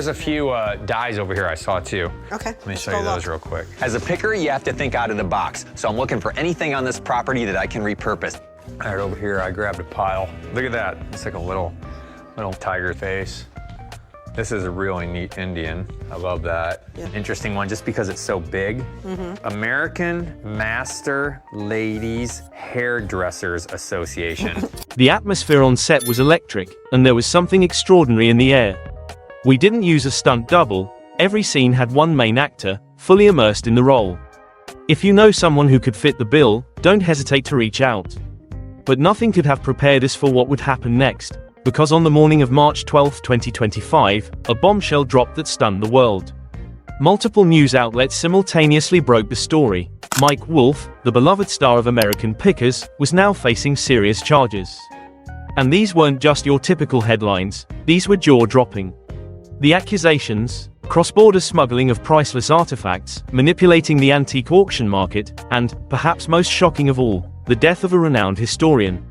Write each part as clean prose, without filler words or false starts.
There's a few dies over here I saw too. Okay. Let me show you those real quick. As a picker, you have to think out of the box. So I'm looking for anything on this property that I can repurpose. All right, over here I grabbed a pile. Look at that. It's like a little tiger face. This is a really neat Indian. I love that. Yeah. Interesting one just because it's so big. American Master Ladies Hairdressers Association. The atmosphere on set was electric, and there was something extraordinary in the air. We didn't use a stunt double. Every scene had one main actor, fully immersed in the role. If you know someone who could fit the bill, don't hesitate to reach out. But nothing could have prepared us for what would happen next. Because on the morning of March 12, 2025, a bombshell dropped that stunned the world. Multiple news outlets simultaneously broke the story. Mike Wolfe, the beloved star of American Pickers, was now facing serious charges. And these weren't just your typical headlines, these were jaw-dropping. The accusations: cross-border smuggling of priceless artifacts, manipulating the antique auction market, and, perhaps most shocking of all, the death of a renowned historian.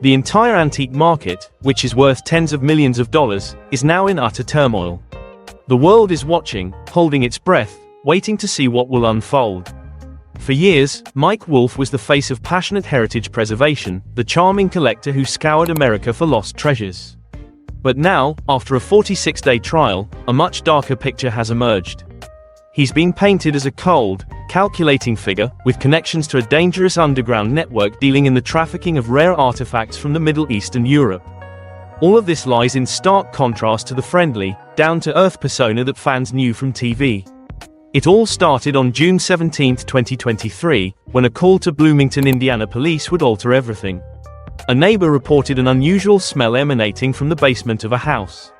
The entire antique market, which is worth tens of millions of dollars, is now in utter turmoil. The world is watching, holding its breath, waiting to see what will unfold. For years, Mike Wolfe was the face of passionate heritage preservation, the charming collector who scoured America for lost treasures. But now, after a 46-day trial, a much darker picture has emerged. He's been painted as a cold, calculating figure, with connections to a dangerous underground network dealing in the trafficking of rare artifacts from the Middle East and Europe. All of this lies in stark contrast to the friendly, down-to-earth persona that fans knew from TV. It all started on June 17, 2023, when a call to Bloomington, Indiana police would alter everything. A neighbor reported an unusual smell emanating from the basement of a house.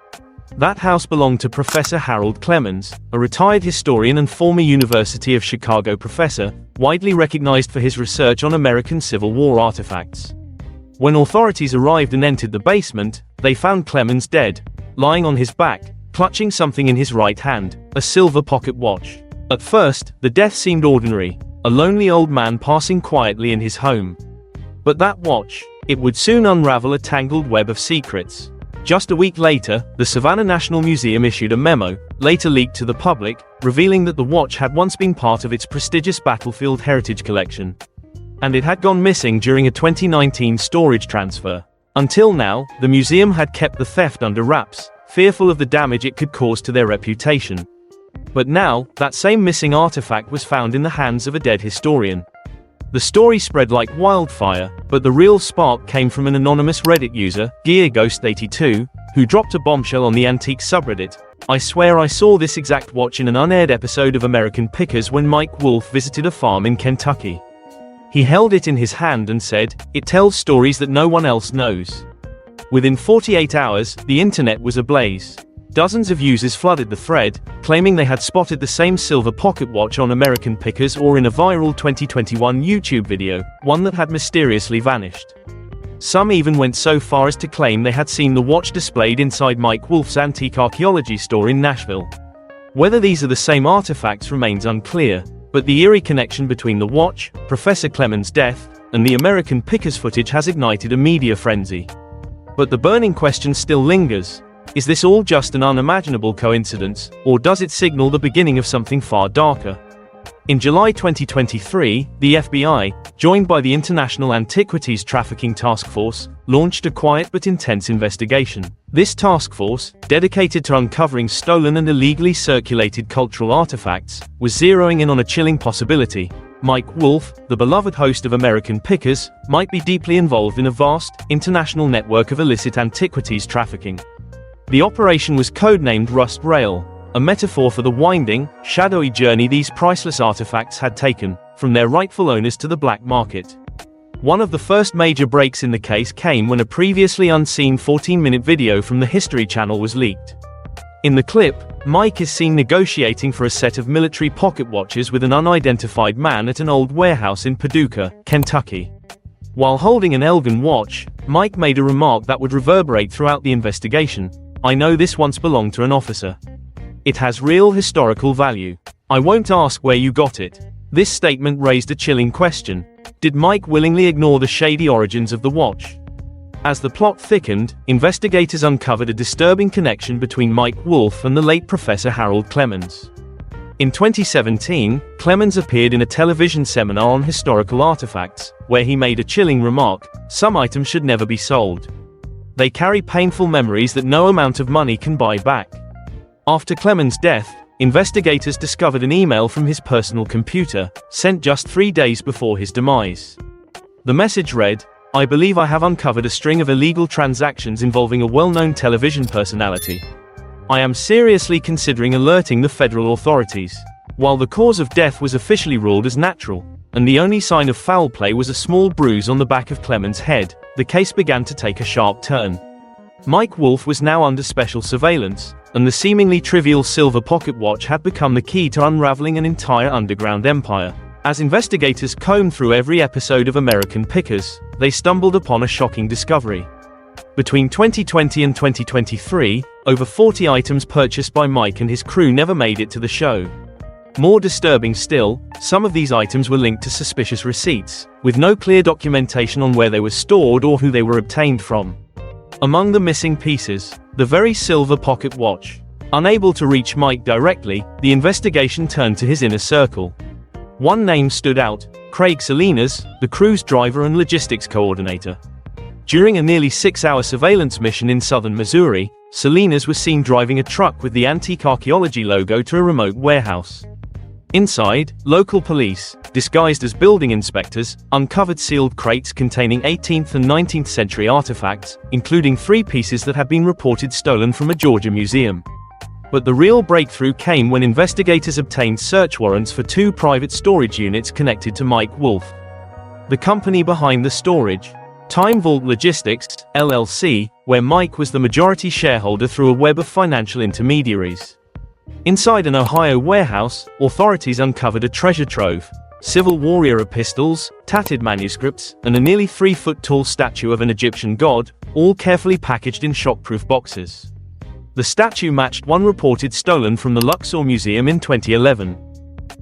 That house belonged to Professor Harold Clemens, a retired historian and former University of Chicago professor, widely recognized for his research on American Civil War artifacts. When authorities arrived and entered the basement, they found Clemens dead, lying on his back, clutching something in his right hand, a silver pocket watch. At first, the death seemed ordinary, a lonely old man passing quietly in his home. But that watch, it would soon unravel a tangled web of secrets. Just a week later, the Savannah National Museum issued a memo, later leaked to the public, revealing that the watch had once been part of its prestigious battlefield heritage collection. And it had gone missing during a 2019 storage transfer. Until now, the museum had kept the theft under wraps, fearful of the damage it could cause to their reputation. But now, that same missing artifact was found in the hands of a dead historian. The story spread like wildfire, but the real spark came from an anonymous Reddit user, GearGhost82, who dropped a bombshell on the antique subreddit. "I swear I saw this exact watch in an unaired episode of American Pickers when Mike Wolfe visited a farm in Kentucky. He held it in his hand and said, 'It tells stories that no one else knows.'" Within 48 hours, the internet was ablaze. Dozens of users flooded the thread, claiming they had spotted the same silver pocket watch on American Pickers or in a viral 2021 YouTube video, one that had mysteriously vanished. Some even went so far as to claim they had seen the watch displayed inside Mike Wolfe's antique archaeology store in Nashville. Whether these are the same artifacts remains unclear, but the eerie connection between the watch, Professor Clemens' death, and the American Pickers footage has ignited a media frenzy. But the burning question still lingers. Is this all just an unimaginable coincidence, or does it signal the beginning of something far darker? In July 2023, the FBI, joined by the International Antiquities Trafficking Task Force, launched a quiet but intense investigation. This task force, dedicated to uncovering stolen and illegally circulated cultural artifacts, was zeroing in on a chilling possibility. Mike Wolfe, the beloved host of American Pickers, might be deeply involved in a vast, international network of illicit antiquities trafficking. The operation was codenamed Rust Rail, a metaphor for the winding, shadowy journey these priceless artifacts had taken, from their rightful owners to the black market. One of the first major breaks in the case came when a previously unseen 14-minute video from the History Channel was leaked. In the clip, Mike is seen negotiating for a set of military pocket watches with an unidentified man at an old warehouse in Paducah, Kentucky. While holding an Elgin watch, Mike made a remark that would reverberate throughout the investigation. "I know this once belonged to an officer. It has real historical value. I won't ask where you got it." This statement raised a chilling question. Did Mike willingly ignore the shady origins of the watch? As the plot thickened, investigators uncovered a disturbing connection between Mike Wolfe and the late Professor Harold Clemens. In 2017, Clemens appeared in a television seminar on historical artifacts, where he made a chilling remark: "Some items should never be sold. They carry painful memories that no amount of money can buy back." After Clemens' death, investigators discovered an email from his personal computer, sent just 3 days before his demise. The message read, "I believe I have uncovered a string of illegal transactions involving a well-known television personality. I am seriously considering alerting the federal authorities." While the cause of death was officially ruled as natural, and the only sign of foul play was a small bruise on the back of Clemens' head, the case began to take a sharp turn. Mike Wolfe was now under special surveillance, and the seemingly trivial silver pocket watch had become the key to unraveling an entire underground empire. As investigators combed through every episode of American Pickers, they stumbled upon a shocking discovery. Between 2020 and 2023, over 40 items purchased by Mike and his crew never made it to the show. More disturbing still, some of these items were linked to suspicious receipts, with no clear documentation on where they were stored or who they were obtained from. Among the missing pieces, the very silver pocket watch. Unable to reach Mike directly, the investigation turned to his inner circle. One name stood out: Craig Salinas, the crew's driver and logistics coordinator. During a nearly 6-hour surveillance mission in southern Missouri, Salinas was seen driving a truck with the Antique Archaeology logo to a remote warehouse. Inside, local police, disguised as building inspectors, uncovered sealed crates containing 18th and 19th century artifacts, including 3 pieces that had been reported stolen from a Georgia museum. But the real breakthrough came when investigators obtained search warrants for 2 private storage units connected to Mike Wolfe. The company behind the storage, Time Vault Logistics, LLC, where Mike was the majority shareholder through a web of financial intermediaries. Inside an Ohio warehouse, authorities uncovered a treasure trove: Civil War era pistols, tattered manuscripts, and a nearly 3-foot-tall statue of an Egyptian god, all carefully packaged in shockproof boxes. The statue matched one reported stolen from the Luxor Museum in 2011.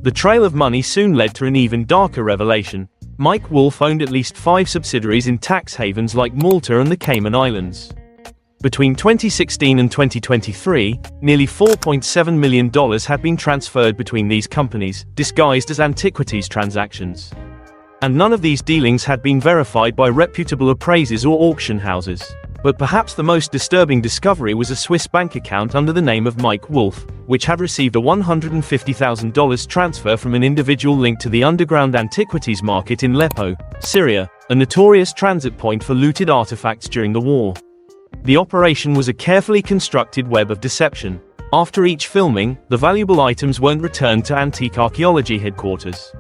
The trail of money soon led to an even darker revelation: Mike Wolfe owned at least 5 subsidiaries in tax havens like Malta and the Cayman Islands. Between 2016 and 2023, nearly $4.7 million had been transferred between these companies, disguised as antiquities transactions. And none of these dealings had been verified by reputable appraisers or auction houses. But perhaps the most disturbing discovery was a Swiss bank account under the name of Mike Wolfe, which had received a $150,000 transfer from an individual linked to the underground antiquities market in Aleppo, Syria, a notorious transit point for looted artifacts during the war. The operation was a carefully constructed web of deception. After each filming, the valuable items weren't returned to Antique Archaeology headquarters.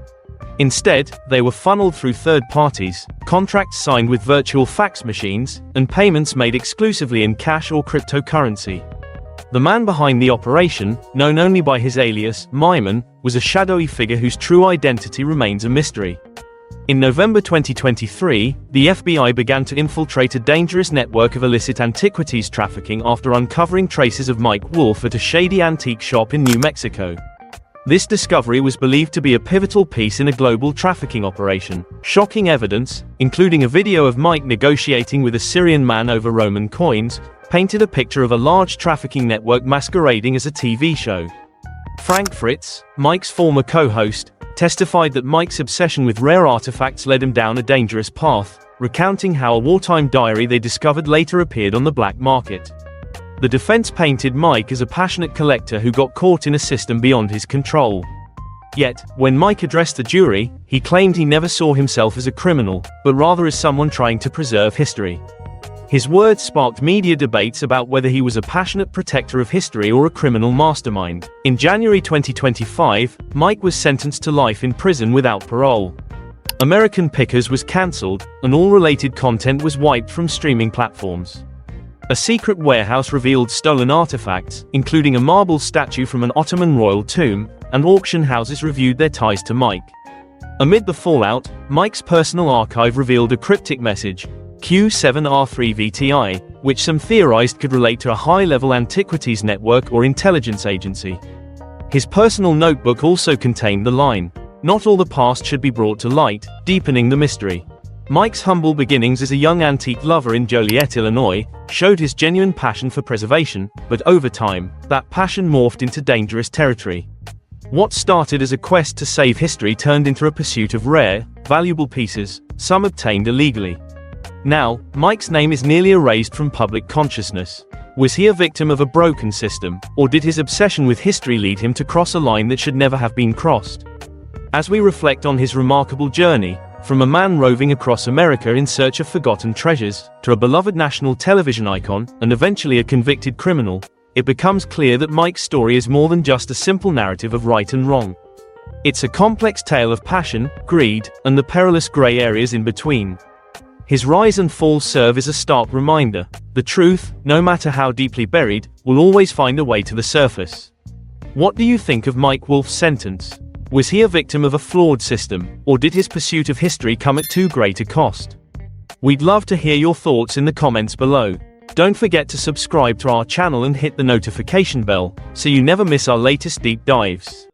Instead, they were funneled through third parties, contracts signed with virtual fax machines, and payments made exclusively in cash or cryptocurrency. The man behind the operation, known only by his alias, Myman, was a shadowy figure whose true identity remains a mystery. In November 2023, the FBI began to infiltrate a dangerous network of illicit antiquities trafficking after uncovering traces of Mike Wolfe at a shady antique shop in New Mexico. This discovery was believed to be a pivotal piece in a global trafficking operation. Shocking evidence, including a video of Mike negotiating with a Syrian man over Roman coins, painted a picture of a large trafficking network masquerading as a TV show. Frank Fritz, Mike's former co-host, testified that Mike's obsession with rare artifacts led him down a dangerous path, recounting how a wartime diary they discovered later appeared on the black market. The defense painted Mike as a passionate collector who got caught in a system beyond his control. Yet, when Mike addressed the jury, he claimed he never saw himself as a criminal, but rather as someone trying to preserve history. His words sparked media debates about whether he was a passionate protector of history or a criminal mastermind. In January 2025, Mike was sentenced to life in prison without parole. American Pickers was cancelled, and all related content was wiped from streaming platforms. A secret warehouse revealed stolen artifacts, including a marble statue from an Ottoman royal tomb, and auction houses reviewed their ties to Mike. Amid the fallout, Mike's personal archive revealed a cryptic message, Q7R3VTI, which some theorized could relate to a high-level antiquities network or intelligence agency. His personal notebook also contained the line, "Not all the past should be brought to light," deepening the mystery. Mike's humble beginnings as a young antique lover in Joliet, Illinois, showed his genuine passion for preservation, but over time, that passion morphed into dangerous territory. What started as a quest to save history turned into a pursuit of rare, valuable pieces, some obtained illegally. Now, Mike's name is nearly erased from public consciousness. Was he a victim of a broken system, or did his obsession with history lead him to cross a line that should never have been crossed? As we reflect on his remarkable journey, from a man roving across America in search of forgotten treasures, to a beloved national television icon, and eventually a convicted criminal, it becomes clear that Mike's story is more than just a simple narrative of right and wrong. It's a complex tale of passion, greed, and the perilous gray areas in between. His rise and fall serve as a stark reminder: the truth, no matter how deeply buried, will always find a way to the surface. What do you think of Mike Wolfe's sentence? Was he a victim of a flawed system, or did his pursuit of history come at too great a cost? We'd love to hear your thoughts in the comments below. Don't forget to subscribe to our channel and hit the notification bell, so you never miss our latest deep dives.